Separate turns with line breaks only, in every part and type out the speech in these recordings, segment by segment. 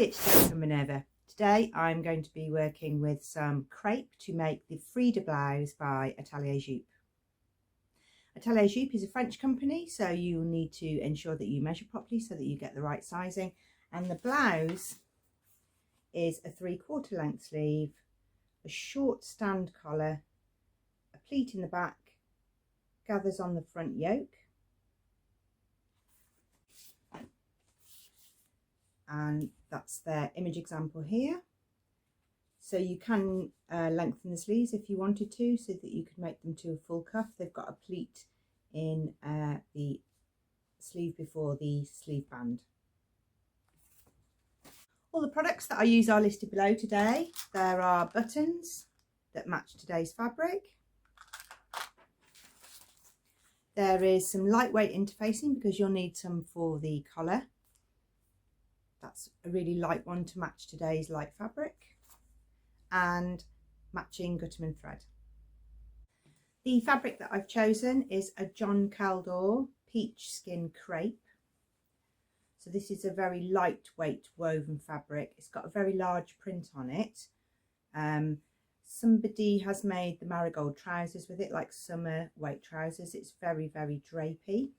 Hi, it's Jo from Minerva. Today I'm going to be working with some crepe to make the Frida Blouse by Atelier Jupe. Atelier Jupe is a French company, so you need to ensure that you measure properly so that you get the right sizing. And the blouse is a 3/4 length sleeve, a short stand collar, a pleat in the back, gathers on the front yoke, and that's their image example here. So you can lengthen the sleeves if you wanted to, so that you could make them to a full cuff. They've got a pleat in the sleeve before the sleeve band. All the products that I use are listed below today. There are buttons that match today's fabric. There is some lightweight interfacing because you'll need some for the collar. That's a really light one to match today's light fabric, and matching Gutterman thread. The fabric that I've chosen is a John Caldor peach skin crepe. So this is a very lightweight woven fabric. It's got a very large print on it. Somebody has made the marigold trousers with it, like summer weight trousers. It's very, very drapey.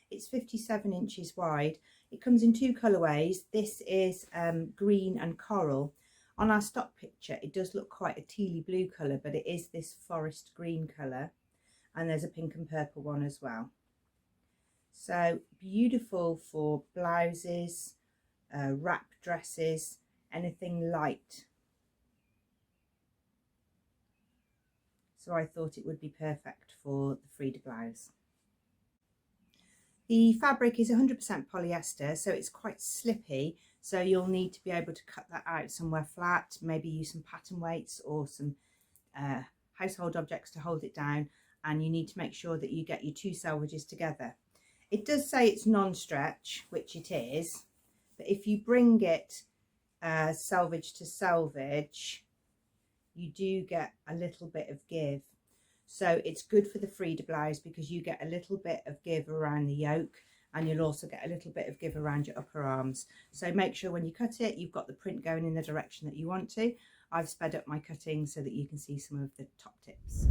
It's 57 inches wide. It comes in two colourways. This is green and coral. On our stock picture, it does look quite a tealy blue colour, but it is this forest green colour. And there's a pink and purple one as well. So beautiful for blouses, wrap dresses, anything light. So I thought it would be perfect for the Frida blouse. The fabric is 100% polyester, so it's quite slippy, so you'll need to be able to cut that out somewhere flat, maybe use some pattern weights or some household objects to hold it down, and you need to make sure that you get your two selvages together. It does say it's non-stretch, which it is, but if you bring it selvage to selvage, you do get a little bit of give. So it's good for the Frida blouse because you get a little bit of give around the yoke, and you'll also get a little bit of give around your upper arms. So make sure when you cut it, you've got the print going in the direction that you want to. I've sped up my cutting so that you can see some of the top tips.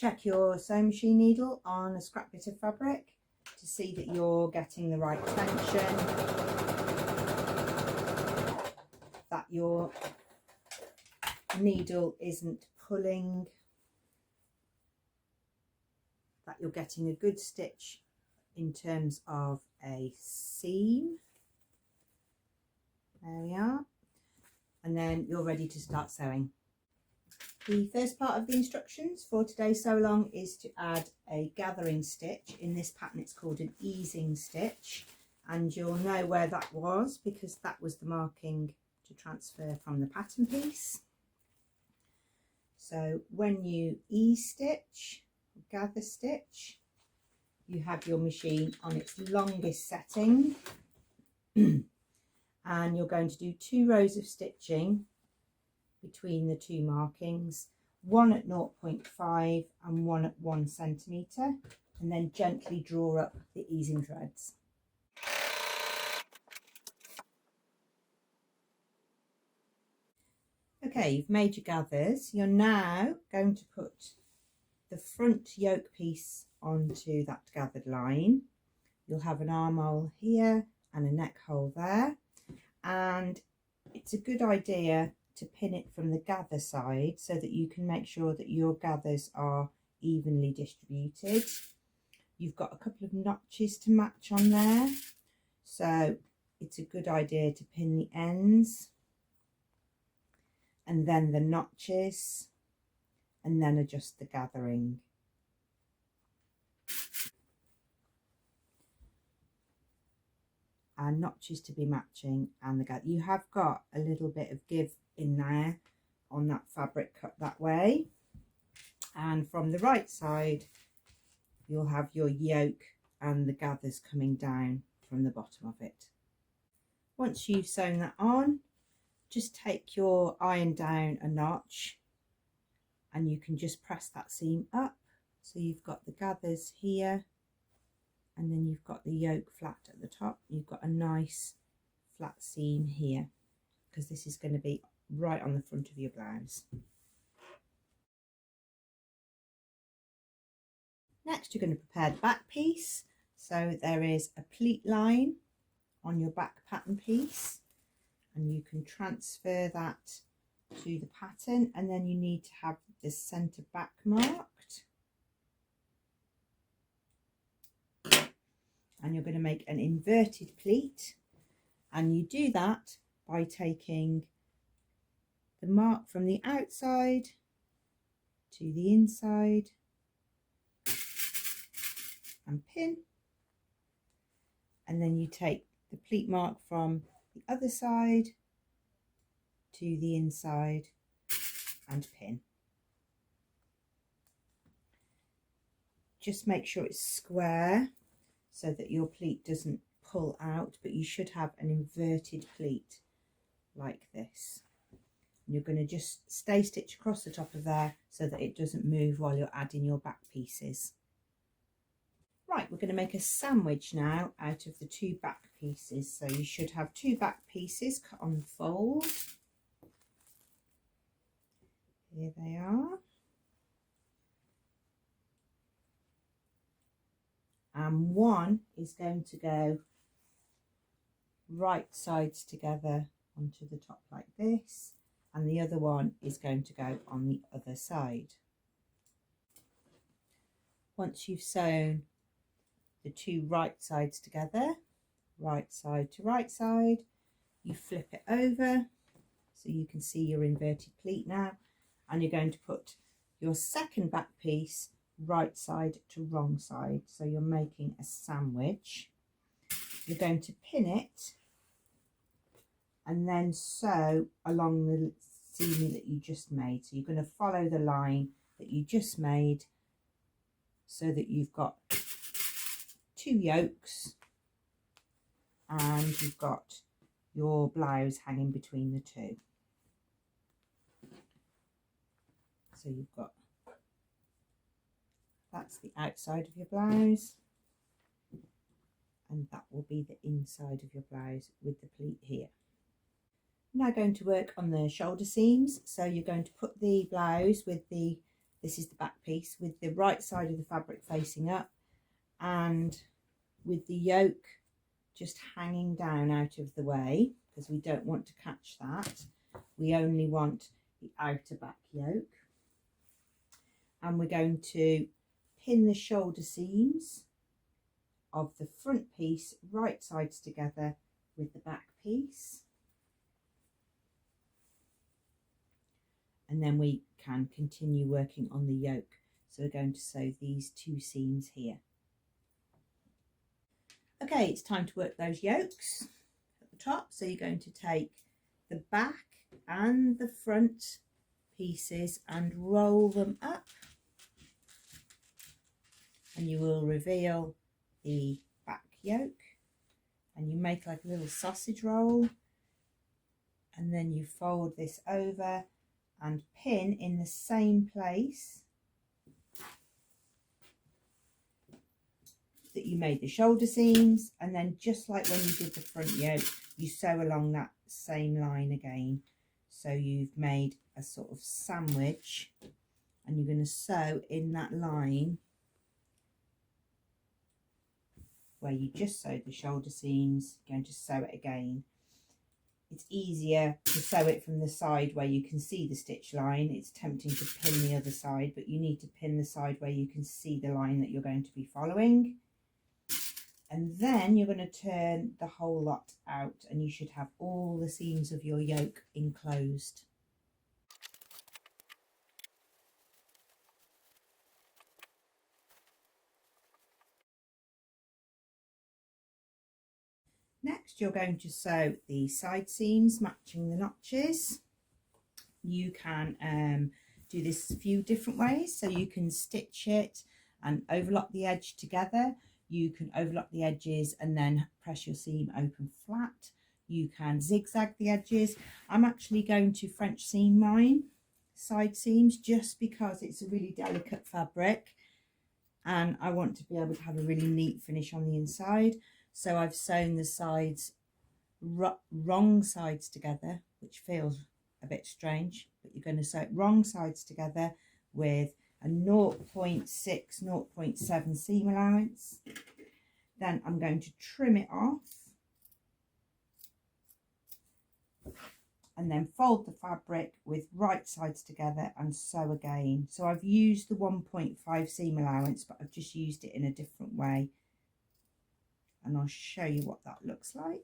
check your sewing machine needle on a scrap bit of fabric to see that you're getting the right tension, that your needle isn't pulling, that you're getting a good stitch in terms of a seam. There we are. And then you're ready to start sewing. The first part of the instructions for today's sew along is to add a gathering stitch. In this pattern it's called an easing stitch, and you'll know where that was because that was the marking to transfer from the pattern piece. So when you ease stitch, gather stitch, you have your machine on its longest setting and you're going to do 2 rows of stitching between the 2 markings, one at 0.5 and one at 1 centimetre, and then gently draw up the easing threads. Okay, you've made your gathers. You're now going to put the front yoke piece onto that gathered line. You'll have an armhole here and a neck hole there, and it's a good idea to pin it from the gather side so that you can make sure that your gathers are evenly distributed. You've got a couple of notches to match on there, so it's a good idea to pin the ends and then the notches and then adjust the gathering. And notches to be matching, and the gather. You have got a little bit of give in there on that fabric cut that way, and from the right side you'll have your yoke and the gathers coming down from the bottom of it. Once you've sewn that on, just take your iron down a notch and you can just press that seam up, so you've got the gathers here and then you've got the yoke flat at the top. You've got a nice flat seam here because this is going to be right on the front of your blouse. Next, you're going to prepare the back piece. So there is a pleat line on your back pattern piece, and you can transfer that to the pattern, and then you need to have the centre back marked. And you're going to make an inverted pleat, and you do that by taking the mark from the outside to the inside and pin, and then you take the pleat mark from the other side to the inside and pin. Just make sure it's square so that your pleat doesn't pull out, but you should have an inverted pleat like this. And you're going to just stay stitch across the top of there so that it doesn't move while you're adding your back pieces. Right, we're going to make a sandwich now out of the 2 back pieces. So you should have 2 back pieces cut on the fold. Here they are. And one is going to go right sides together onto the top like this, and the other one is going to go on the other side. Once you've sewn the 2 right sides together, right side to right side, you flip it over so you can see your inverted pleat now, and you're going to put your second back piece right side to wrong side, so you're making a sandwich. You're going to pin it and then sew along the seam that you just made. So you're going to follow the line that you just made so that you've got 2 yokes and you've got your blouse hanging between the 2. So you've got, that's the outside of your blouse, and that will be the inside of your blouse with the pleat here. Now going to work on the shoulder seams. So you're going to put the blouse with the this is the back piece with the right side of the fabric facing up and with the yoke just hanging down out of the way, because we don't want to catch that. We only want the outer back yoke. And we're going to pin the shoulder seams of the front piece right sides together with the back piece. And then we can continue working on the yoke. So we're going to sew these 2 seams here. Okay, it's time to work those yokes at the top. So you're going to take the back and the front pieces and roll them up, and you will reveal the back yoke, and you make like a little sausage roll, and then you fold this over and pin in the same place that you made the shoulder seams, and then just like when you did the front yoke, you sew along that same line again. So you've made a sort of sandwich, and you're going to sew in that line where you just sewed the shoulder seams. You're going to sew it again. It's easier to sew it from the side where you can see the stitch line. It's tempting to pin the other side, but you need to pin the side where you can see the line that you're going to be following. And then you're going to turn the whole lot out, and you should have all the seams of your yoke enclosed. Next, you're going to sew the side seams matching the notches. You can do this a few different ways. So you can stitch it and overlock the edge together. You can overlock the edges and then press your seam open flat. You can zigzag the edges. I'm actually going to French seam mine side seams just because it's a really delicate fabric and I want to be able to have a really neat finish on the inside. So I've sewn the sides wrong sides together, which feels a bit strange, but you're going to sew it wrong sides together with a 0.6, 0.7 seam allowance. Then I'm going to trim it off and then fold the fabric with right sides together and sew again. So I've used the 1.5 seam allowance, but I've just used it in a different way, and I'll show you what that looks like.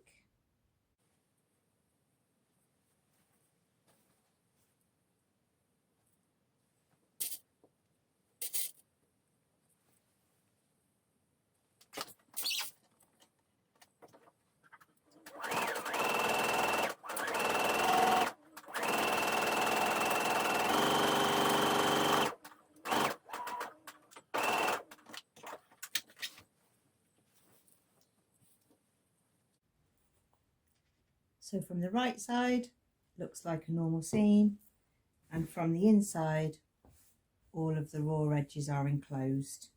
So from the right side, looks like a normal seam, and from the inside, all of the raw edges are enclosed.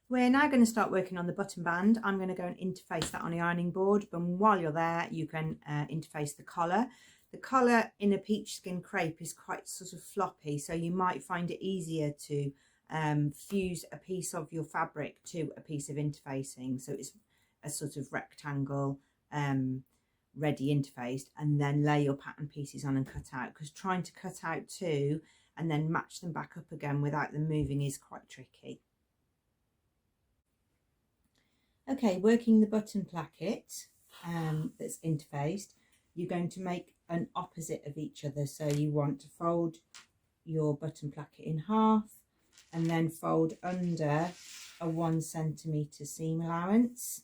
We're now going to start working on the button band. I'm going to go and interface that on the ironing board, but while you're there, you can interface the collar. The collar in a peach skin crepe is quite sort of floppy, so you might find it easier to fuse a piece of your fabric to a piece of interfacing, so it's a sort of rectangle ready interfaced, and then lay your pattern pieces on and cut out, because trying to cut out two and then match them back up again without them moving is quite tricky. Okay, working the button placket that's interfaced, you're going to make an opposite of each other. So you want to fold your button placket in half and then fold under a 1 centimetre seam allowance,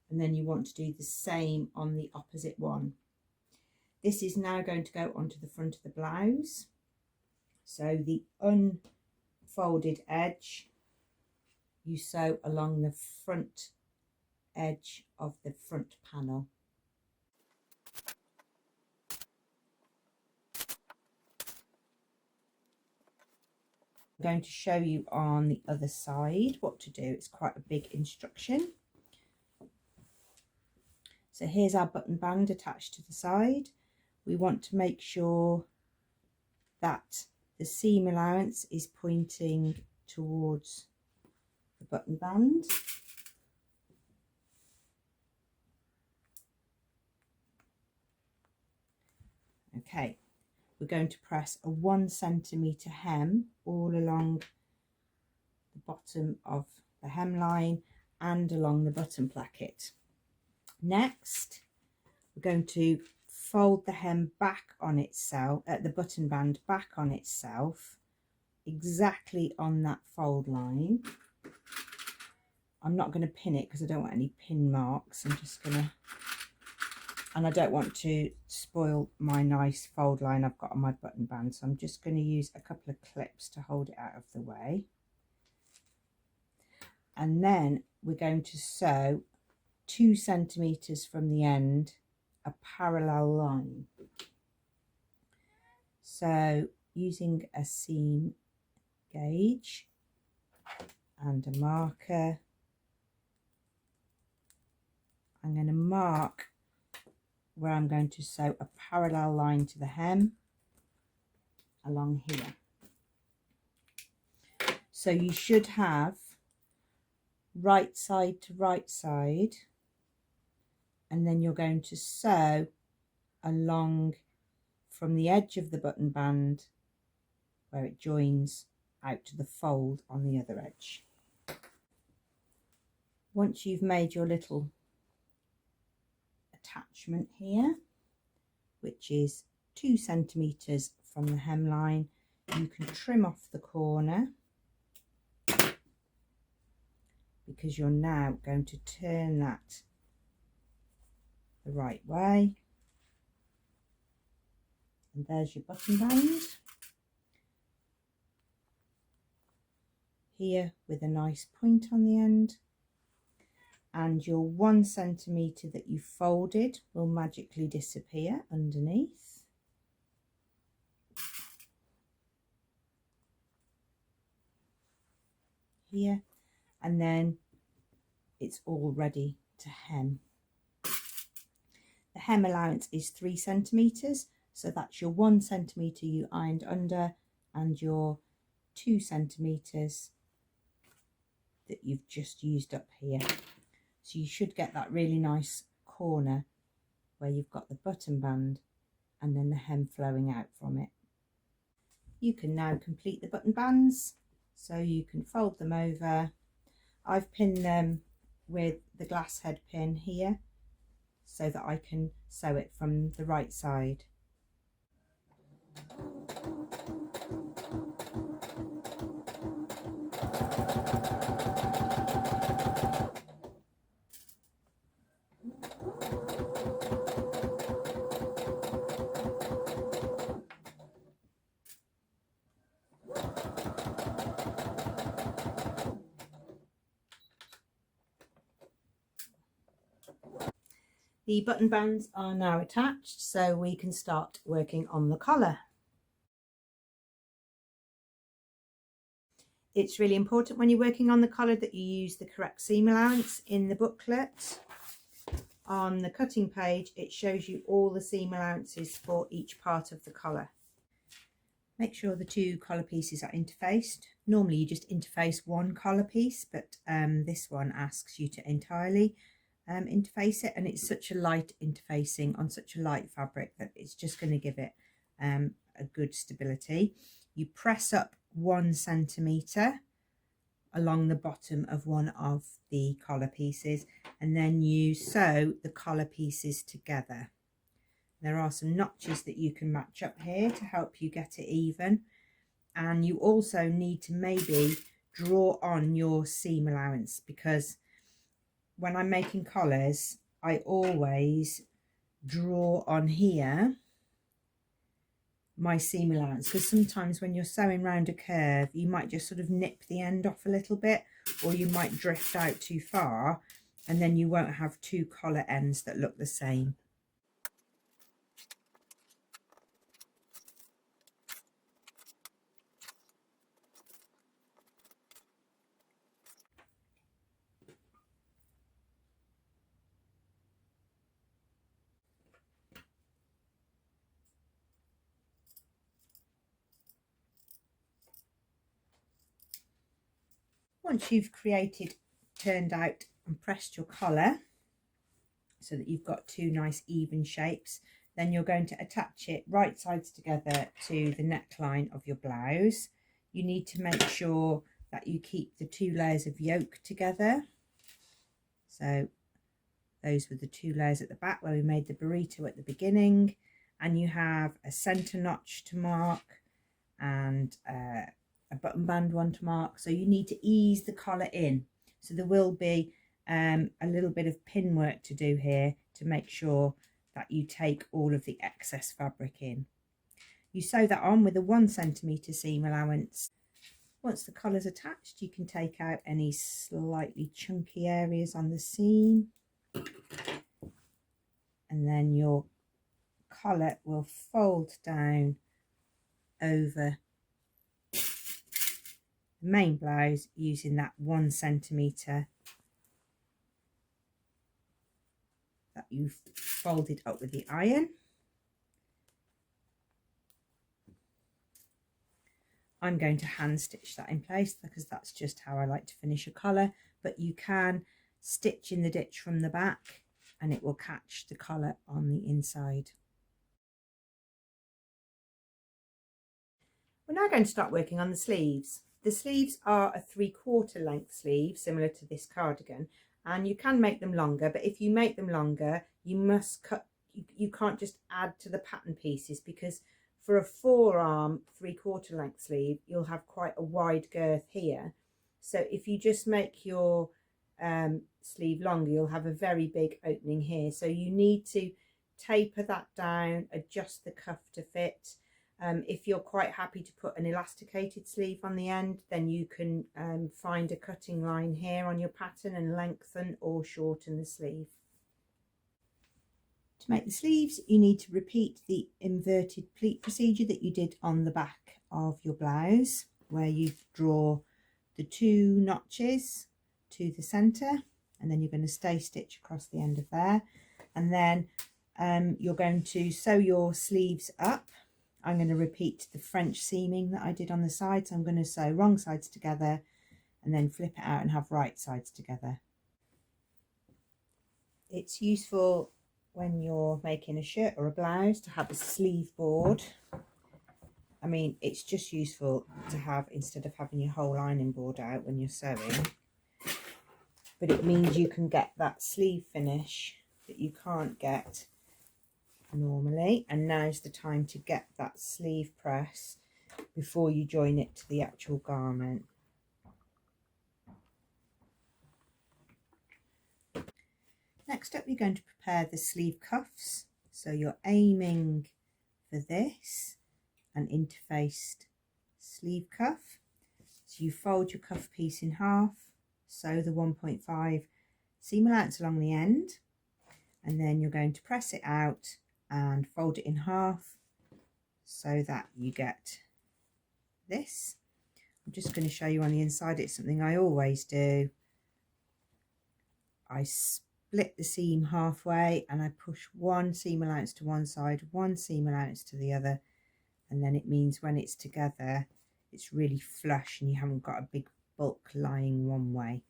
and then you want to do the same on the opposite one. This is now going to go onto the front of the blouse. So the unfolded edge you sew along the front edge of the front panel. I'm going to show you on the other side what to do. It's quite a big instruction. So here's our button band attached to the side. we want to make sure that the seam allowance is pointing towards the button band. Okay, we're going to press a 1 centimetre hem all along the bottom of the hemline and along the button placket. Next, we're going to fold the hem back on itself, the button band back on itself, exactly on that fold line. I'm not going to pin it because I don't want any pin marks. I'm just going to, and I don't want to spoil my nice fold line I've got on my button band, so I'm just going to use a couple of clips to hold it out of the way. And then we're going to sew 2 centimetres from the end a parallel line. So using a seam gauge and a marker, I'm going to mark where I'm going to sew a parallel line to the hem along here. So you should have right side to right side, and then you're going to sew along from the edge of the button band where it joins out to the fold on the other edge. Once you've made your little attachment here, which is 2 centimetres from the hemline, you can trim off the corner because you're now going to turn that the right way. And there's your button band here with a nice point on the end, and your 1 centimetre that you folded will magically disappear underneath. Here, and then it's all ready to hem. The hem allowance is 3 centimetres, so that's your 1 centimetre you ironed under and your 2 centimetres that you've just used up here. So you should get that really nice corner where you've got the button band and then the hem flowing out from it. You can now complete the button bands, so you can fold them over. I've pinned them with the glass head pin here so that I can sew it from the right side. The button bands are now attached, so we can start working on the collar. It's really important when you're working on the collar that you use the correct seam allowance. In the booklet on the cutting page, it shows you all the seam allowances for each part of the collar. Make sure the 2 collar pieces are interfaced. Normally you just interface 1 collar piece, but this one asks you to entirely interface it, and it's such a light interfacing on such a light fabric that it's just going to give it a good stability. You press up 1 centimetre along the bottom of one of the collar pieces, and then you sew the collar pieces together. There are some notches that you can match up here to help you get it even, and you also need to maybe draw on your seam allowance, because when I'm making collars I always draw on here my seam allowance, because sometimes when you're sewing round a curve you might just sort of nip the end off a little bit, or you might drift out too far, and then you won't have 2 collar ends that look the same. once you've turned out and pressed your collar so that you've got two nice even shapes, then you're going to attach it right sides together to the neckline of your blouse. You need to make sure that you keep the two layers of yoke together. So those were the two layers at the back where we made the burrito at the beginning, and you have a center notch to mark and a button band one to mark. So you need to ease the collar in. So there will be a little bit of pin work to do here to make sure that you take all of the excess fabric in. You sew that on with a 1 centimetre seam allowance. Once the collar's attached, you can take out any slightly chunky areas on the seam, and then your collar will fold down over the main blouse using that 1 centimetre that you've folded up with the iron. I'm going to hand stitch that in place because that's just how I like to finish a collar, but you can stitch in the ditch from the back and it will catch the collar on the inside. We're now going to start working on the sleeves. The sleeves are a 3/4 length sleeve, similar to this cardigan, and you can make them longer, but if you make them longer, you must cut, you can't just add to the pattern pieces, because for a forearm 3/4 length sleeve, you'll have quite a wide girth here. So if you just make your sleeve longer, you'll have a very big opening here. So you need to taper that down, adjust the cuff to fit. If you're quite happy to put an elasticated sleeve on the end, then you can find a cutting line here on your pattern and lengthen or shorten the sleeve. To make the sleeves, you need to repeat the inverted pleat procedure that you did on the back of your blouse, where you draw the 2 notches to the centre, and then you're going to stay stitch across the end of there, and then you're going to sew your sleeves up. I'm going to repeat the French seaming that I did on the side, so I'm going to sew wrong sides together and then flip it out and have right sides together. It's useful when you're making a shirt or a blouse to have a sleeve board. I mean, it's just useful to have, instead of having your whole ironing board out when you're sewing, but it means you can get that sleeve finish that you can't get normally. And now's the time to get that sleeve press before you join it to the actual garment. Next up, you're going to prepare the sleeve cuffs. So you're aiming for this, an interfaced sleeve cuff. So you fold your cuff piece in half, sew the 1.5 seam allowance along the end, and then you're going to press it out and fold it in half so that you get this. I'm just going to show you on the inside. It's something I always do. I split the seam halfway and I push 1 seam allowance to one side, 1 seam allowance to the other, and then it means when it's together it's really flush and you haven't got a big bulk lying one way.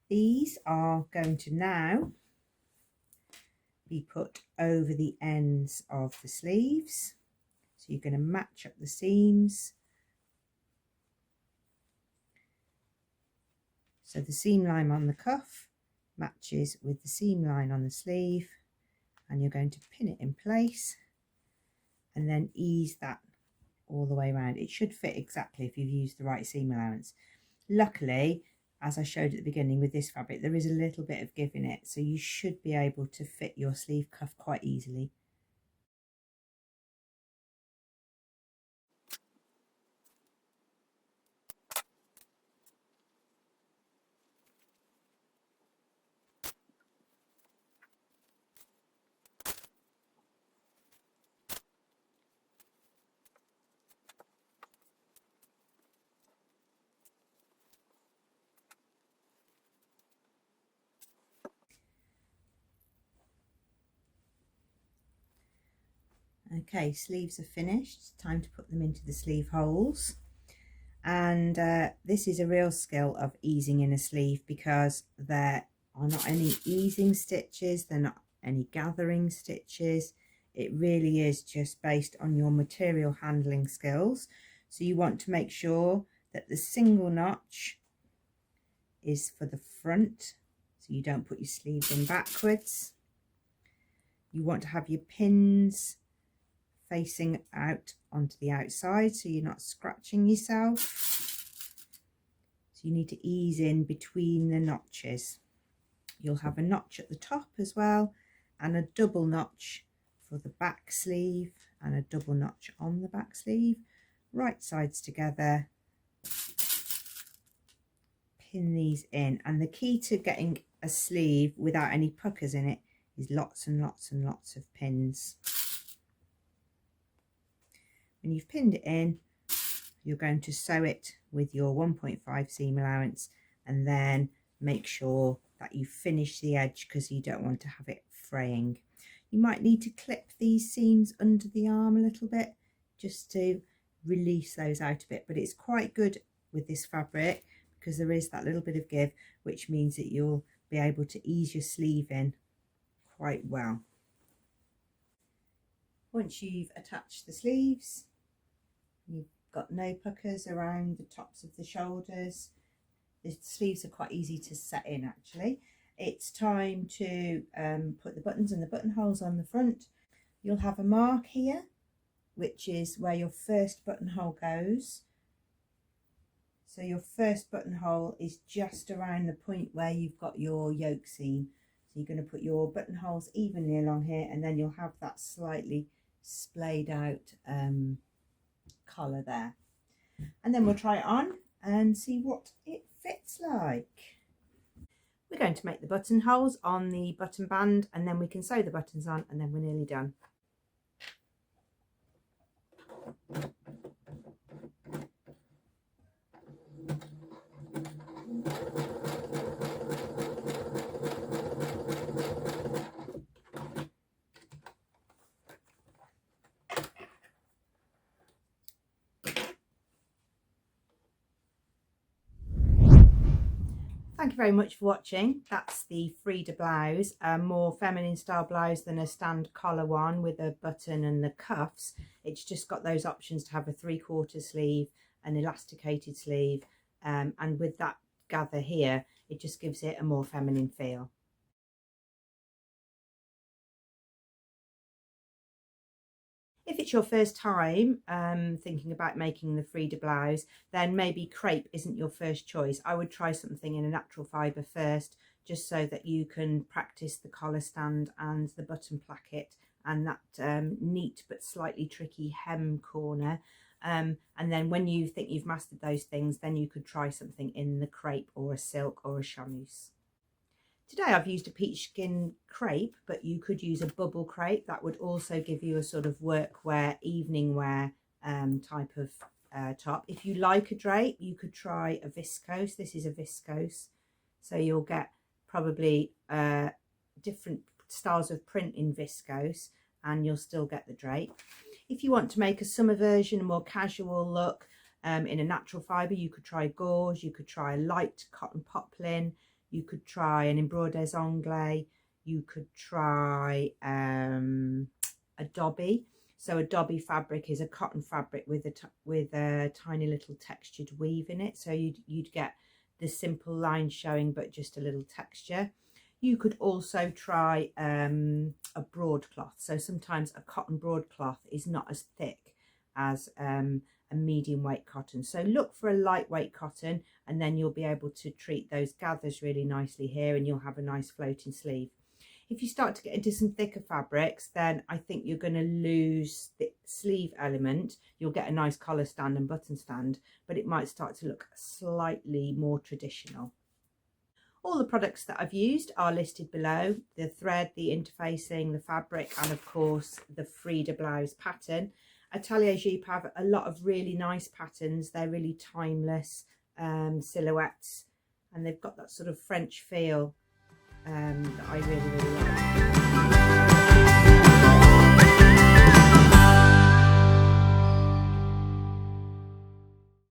These are going to now be put over the ends of the sleeves. So you're going to match up the seams. So the seam line on the cuff matches with the seam line on the sleeve, and you're going to pin it in place and then ease that all the way around. It should fit exactly if you've used the right seam allowance. Luckily, as I showed at the beginning with this fabric, there is a little bit of give in it, so you should be able to fit your sleeve cuff quite easily. Okay, sleeves are finished. It's time to put them into the sleeve holes. And this is a real skill of easing in a sleeve, because there are not any easing stitches, they're not any gathering stitches. It really is just based on your material handling skills. So you want to make sure that the single notch is for the front, so you don't put your sleeves in backwards. You want to have your pins facing out onto the outside so you're not scratching yourself. So you need to ease in between the notches. You'll have a notch at the top as well, and a double notch for the back sleeve, and a double notch on the back sleeve. Right sides together, pin these in. And the key to getting a sleeve without any puckers in it is lots and lots and lots of pins. When you've pinned it in, you're going to sew it with your 1.5 seam allowance, and then make sure that you finish the edge, because you don't want to have it fraying. You might need to clip these seams under the arm a little bit just to release those out a bit, but it's quite good with this fabric because there is that little bit of give, which means that you'll be able to ease your sleeve in quite well. Once you've attached the sleeves, you've got no puckers around the tops of the shoulders. The sleeves are quite easy to set in actually. It's time to put the buttons and the buttonholes on the front. You'll have a mark here, which is where your first buttonhole goes. So your first buttonhole is just around the point where you've got your yoke seam. So you're going to put your buttonholes evenly along here, and then you'll have that slightly splayed out collar there. And then we'll try it on and see what it fits like. We're going to make the buttonholes on the button band, and then we can sew the buttons on, and then we're nearly done. Thank you very much for watching. That's the Frida blouse, a more feminine style blouse than a stand collar one with a button and the cuffs. It's just got those options to have a 3/4 sleeve, an elasticated sleeve, and with that gather here, it just gives it a more feminine feel. If it's your first time thinking about making the Frida blouse, then maybe crepe isn't your first choice. I would try something in a natural fibre first, just so that you can practice the collar stand and the button placket and that neat but slightly tricky hem corner. And then when you think you've mastered those things, then you could try something in the crepe or a silk or a chamois. Today I've used a peach skin crepe, but you could use a bubble crepe. That would also give you a sort of workwear, evening wear type of top. If you like a drape, you could try a viscose. This is a viscose, so you'll get probably different styles of print in viscose, and you'll still get the drape. If you want to make a summer version, a more casual look in a natural fibre, you could try gauze, you could try a light cotton poplin, you could try an embroidered anglais, you could try a dobby. So a dobby fabric is a cotton fabric with a tiny little textured weave in it. So you'd get the simple line showing, but just a little texture. You could also try a broadcloth. So sometimes a cotton broadcloth is not as thick as a medium weight cotton. So look for a lightweight cotton, and then you'll be able to treat those gathers really nicely here, and you'll have a nice floating sleeve. If you start to get into some thicker fabrics, then I think you're going to lose the sleeve element. You'll get a nice collar stand and button stand, but it might start to look slightly more traditional. All the products that I've used are listed below: the thread, the interfacing, the fabric, and of course the Frida blouse pattern. Atelier Jupe have a lot of really nice patterns. They're really timeless silhouettes, and they've got that sort of French feel that I really like.